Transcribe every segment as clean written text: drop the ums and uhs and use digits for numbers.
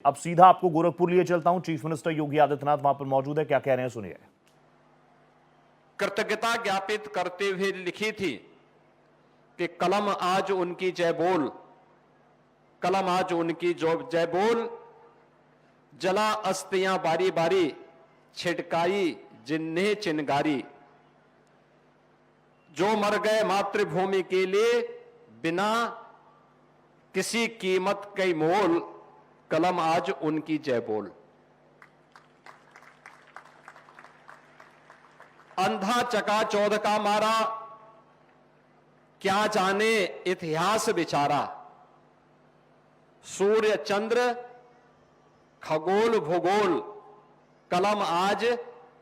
अब सीधा आपको गोरखपुर लिए चलता हूं। चीफ मिनिस्टर योगी आदित्यनाथ वहां पर मौजूद है, क्या कह रहे हैं सुनिए। कृतज्ञता ज्ञापित करते हुए लिखी थी कि कलम आज उनकी जय बोल, कलम आज उनकी जो जय बोल, जला अस्तियां बारी बारी, छिटकाई जिन्हें चिनगारी, जो मर गए मातृभूमि के लिए बिना किसी कीमत के मोल, कलम आज उनकी जय बोल। अंधा चकाचौंध का मारा, क्या जाने इतिहास बिचारा, सूर्य चंद्र खगोल भूगोल, कलम आज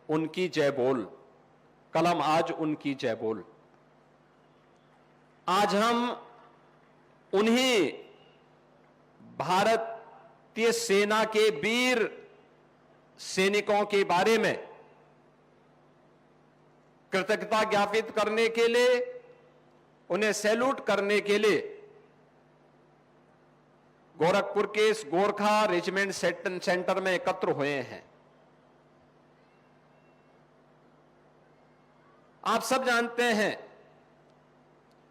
उनकी जय बोल, कलम आज उनकी जय बोल। आज हम उन्हीं भारतीय सेना के वीर सैनिकों के बारे में कृतज्ञता ज्ञापित करने के लिए, उन्हें सैल्यूट करने के लिए गोरखपुर के इस गोरखा रेजिमेंट सेंटर में एकत्र हुए हैं। आप सब जानते हैं,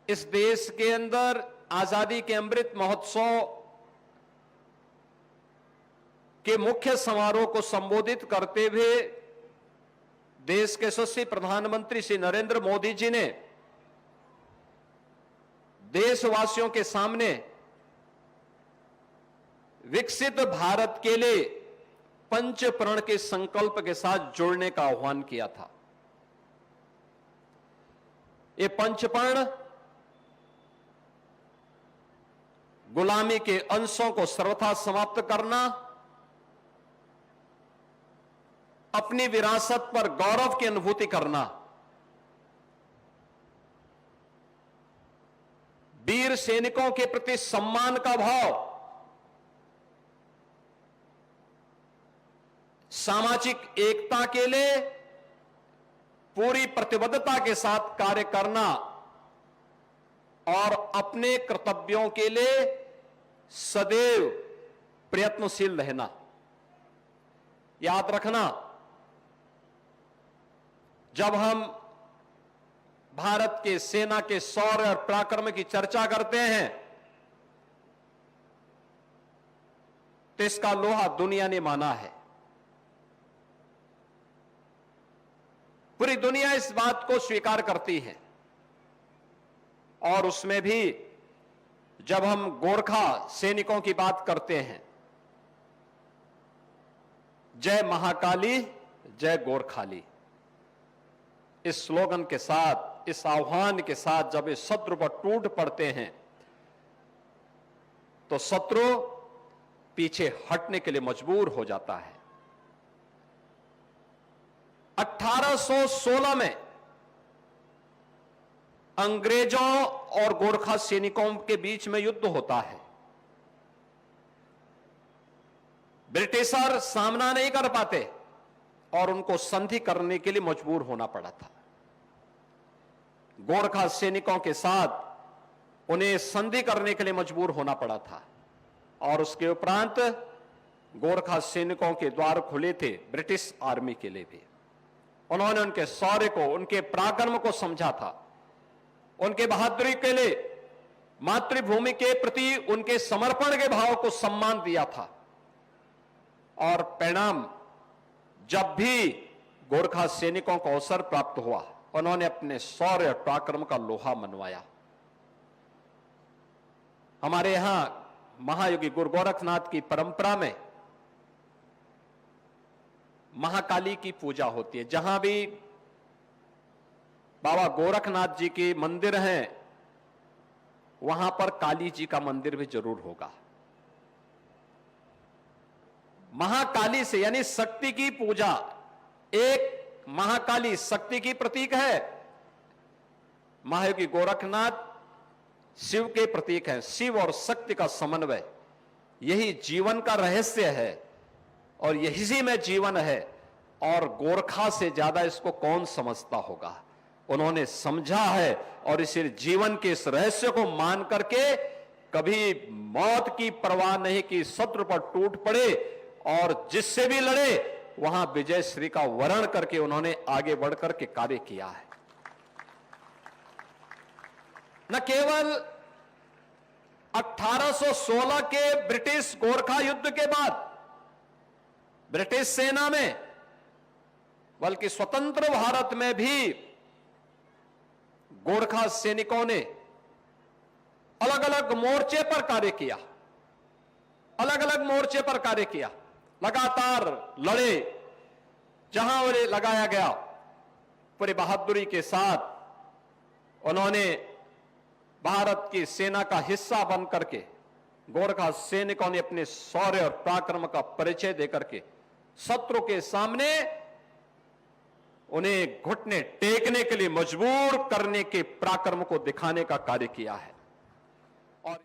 इस देश के अंदर आजादी के अमृत महोत्सव के मुख्य समारोह को संबोधित करते हुए देश के यशस्वी प्रधानमंत्री श्री नरेंद्र मोदी जी ने देशवासियों के सामने विकसित भारत के लिए पंच प्रण के संकल्प के साथ जुड़ने का आह्वान किया था। ये पंचपर्ण गुलामी के अंशों को सर्वथा समाप्त करना, अपनी विरासत पर गौरव की अनुभूति करना, वीर सैनिकों के प्रति सम्मान का भाव, सामाजिक एकता के लिए पूरी प्रतिबद्धता के साथ कार्य करना और अपने कर्तव्यों के लिए सदैव प्रयत्नशील रहना। याद रखना, जब हम भारत के सेना के शौर्य और पराक्रम की चर्चा करते हैं तो इसका लोहा दुनिया ने माना है। पूरी दुनिया इस बात को स्वीकार करती है। और उसमें भी जब हम गोरखा सैनिकों की बात करते हैं, जय महाकाली जय गोरखाली, इस स्लोगन के साथ, इस आह्वान के साथ जब इस शत्रु पर टूट पड़ते हैं तो शत्रु पीछे हटने के लिए मजबूर हो जाता है। 1816 में अंग्रेजों और गोरखा सैनिकों के बीच में युद्ध होता है। ब्रिटिशर सामना नहीं कर पाते और उनको संधि करने के लिए मजबूर होना पड़ा था। गोरखा सैनिकों के साथ उन्हें संधि करने के लिए मजबूर होना पड़ा था और उसके उपरांत गोरखा सैनिकों के द्वार खुले थे ब्रिटिश आर्मी के लिए भी। उन्होंने उनके शौर्य को, उनके पराक्रम को समझा था, उनके बहादुरी के लिए, मातृभूमि के प्रति उनके समर्पण के भाव को सम्मान दिया था। और परिणाम, जब भी गोरखा सैनिकों को अवसर प्राप्त हुआ, उन्होंने अपने शौर्य और पराक्रम का लोहा मनवाया। हमारे यहां महायोगी गुरु गोरखनाथ की परंपरा में महाकाली की पूजा होती है। जहां भी बाबा गोरखनाथ जी के मंदिर हैं, वहां पर काली जी का मंदिर भी जरूर होगा। महाकाली से यानी शक्ति की पूजा, एक महाकाली शक्ति की प्रतीक है, महायोगी गोरखनाथ शिव के प्रतीक है। शिव और शक्ति का समन्वय, यही जीवन का रहस्य है और यही में जीवन है। और गोरखा से ज्यादा इसको कौन समझता होगा। उन्होंने समझा है और इस जीवन के इस रहस्य को मान करके कभी मौत की परवाह नहीं की, शत्रु पर टूट पड़े और जिससे भी लड़े वहां विजय श्री का वर्ण करके उन्होंने आगे बढ़कर के कार्य किया है। न केवल 1816 के ब्रिटिश गोरखा युद्ध के बाद ब्रिटिश सेना में, बल्कि स्वतंत्र भारत में भी गोरखा सैनिकों ने अलग अलग मोर्चे पर कार्य किया, अलग अलग मोर्चे पर कार्य किया, लगातार लड़े। जहां उन्हें लगाया गया पूरी बहादुरी के साथ उन्होंने भारत की सेना का हिस्सा बनकर के गोरखा सैनिकों ने अपने शौर्य और पराक्रम का परिचय देकर के शत्रु के सामने उन्हें घुटने टेकने के लिए मजबूर करने के पराक्रम को दिखाने का कार्य किया है। और